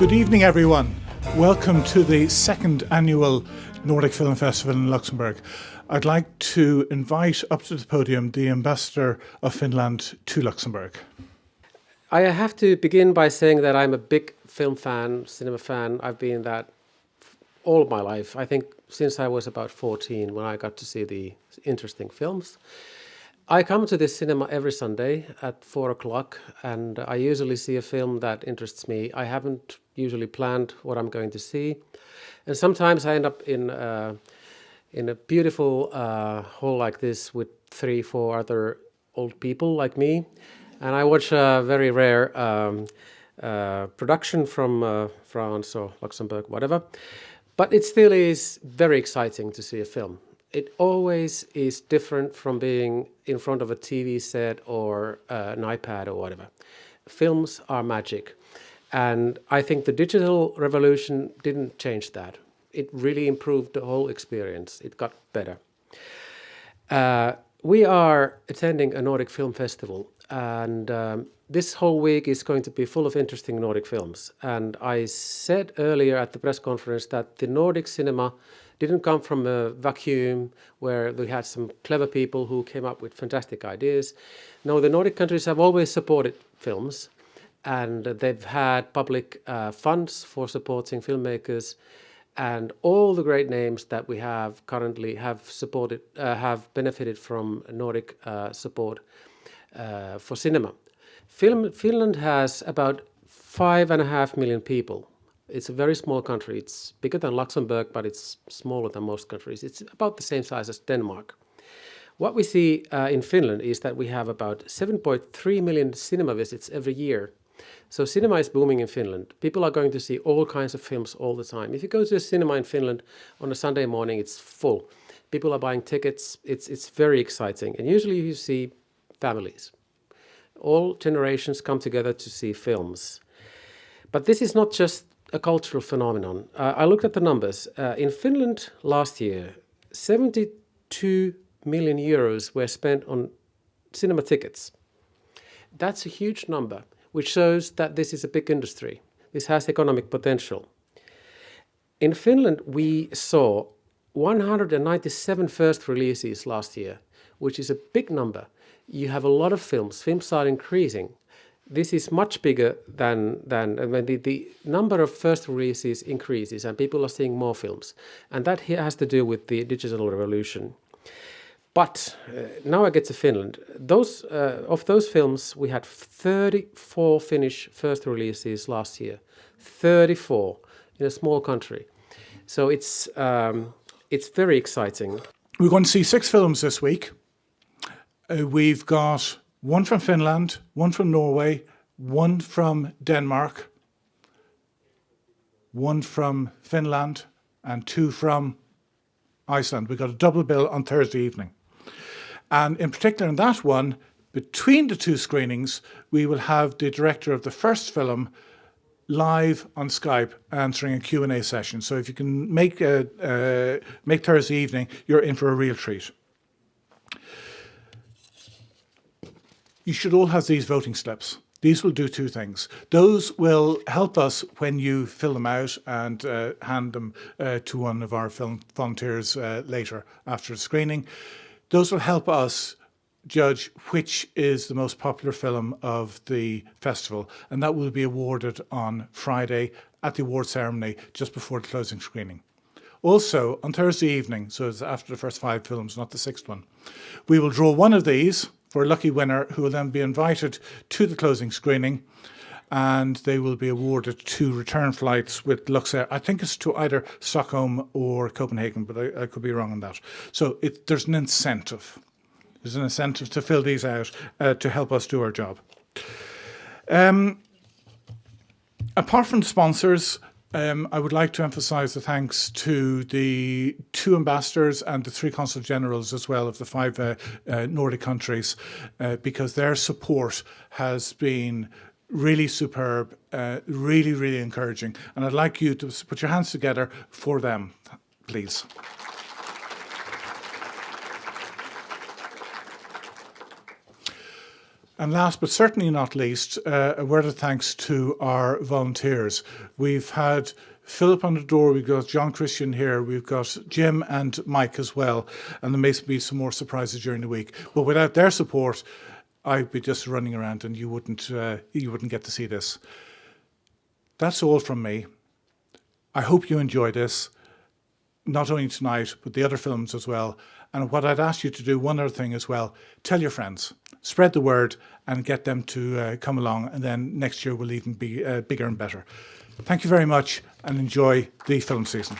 Good evening, everyone. Welcome to the second annual Nordic Film Festival in Luxembourg. I'd like to invite up to the podium the Ambassador of Finland to Luxembourg. I have to begin by saying that I'm a big film fan, cinema fan. I've been that all of my life. I think since I was about 14 when I got to see the interesting films. I come to this cinema every Sunday at 4 o'clock and I usually see a film that interests me. I haven't usually planned what I'm going to see. And sometimes I end up in a beautiful hall like this with 3-4 other old people like me. And I watch a very rare production from France or Luxembourg, whatever. But it still is very exciting to see a film. It always is different from being in front of a TV set or an iPad or whatever. Films are magic. And I think the digital revolution didn't change that. It really improved the whole experience. It got better. We are attending a Nordic Film Festival, and this whole week is going to be full of interesting Nordic films. And I said earlier at the press conference that the Nordic cinema didn't come from a vacuum where we had some clever people who came up with fantastic ideas. No, the Nordic countries have always supported films, and they've had public funds for supporting filmmakers. And all the great names that we have currently have benefited from Nordic support for cinema. Finland has about 5.5 million people. It's a very small country. It's bigger than Luxembourg, but it's smaller than most countries. It's about the same size as Denmark. What we see in Finland is that we have about 7.3 million cinema visits every year. So cinema is booming in Finland. People are going to see all kinds of films all the time. If you go to a cinema in Finland on a Sunday morning, it's full. People are buying tickets. It's very exciting. And usually you see families. All generations come together to see films. But this is not just a cultural phenomenon. I looked at the numbers. In Finland last year, 72 million euros were spent on cinema tickets. That's a huge number, which shows that this is a big industry. This has economic potential. In Finland, we saw 197 first releases last year, which is a big number. You have a lot of films. Films are increasing. This is much bigger than when the number of first releases increases and people are seeing more films. And that has to do with the digital revolution. But now I get to Finland. Of those films, we had 34 Finnish first releases last year. 34 in a small country. So it's very exciting. We're going to see 6 films this week. We've got one from Finland, one from Norway, one from Denmark, one from Finland, and 2 from Iceland. We got a double bill on Thursday evening. And in particular in that one, between the 2 screenings, we will have the director of the first film live on Skype answering a Q&A session. So if you can make Thursday evening, you're in for a real treat. You should all have these voting slips. These will do 2 things. Those will help us when you fill them out and hand them to one of our film volunteers later after the screening. Those will help us judge which is the most popular film of the festival, and that will be awarded on Friday at the award ceremony just before the closing screening. Also, on Thursday evening, so it's after the first 5 films, not the 6th one, we will draw one of these for a lucky winner who will then be invited to the closing screening, and they will be awarded 2 return flights with Luxair. I think it's to either Stockholm or Copenhagen, but I could be wrong on that. So there's an incentive. There's an incentive to fill these out to help us do our job. Apart from sponsors, I would like to emphasise the thanks to the 2 ambassadors and the 3 consul generals as well of the 5 Nordic countries, because their support has been really superb, really, really encouraging. And I'd like you to put your hands together for them, please. And last but certainly not least, a word of thanks to our volunteers. We've had Philip on the door, we've got John Christian here, we've got Jim and Mike as well, and there may be some more surprises during the week. But without their support, I'd be just running around and you wouldn't get to see this. That's all from me. I hope you enjoy this, not only tonight, but the other films as well. And what I'd ask you to do, one other thing as well, tell your friends, spread the word and get them to come along. And then next year will even be bigger and better. Thank you very much and enjoy the film season.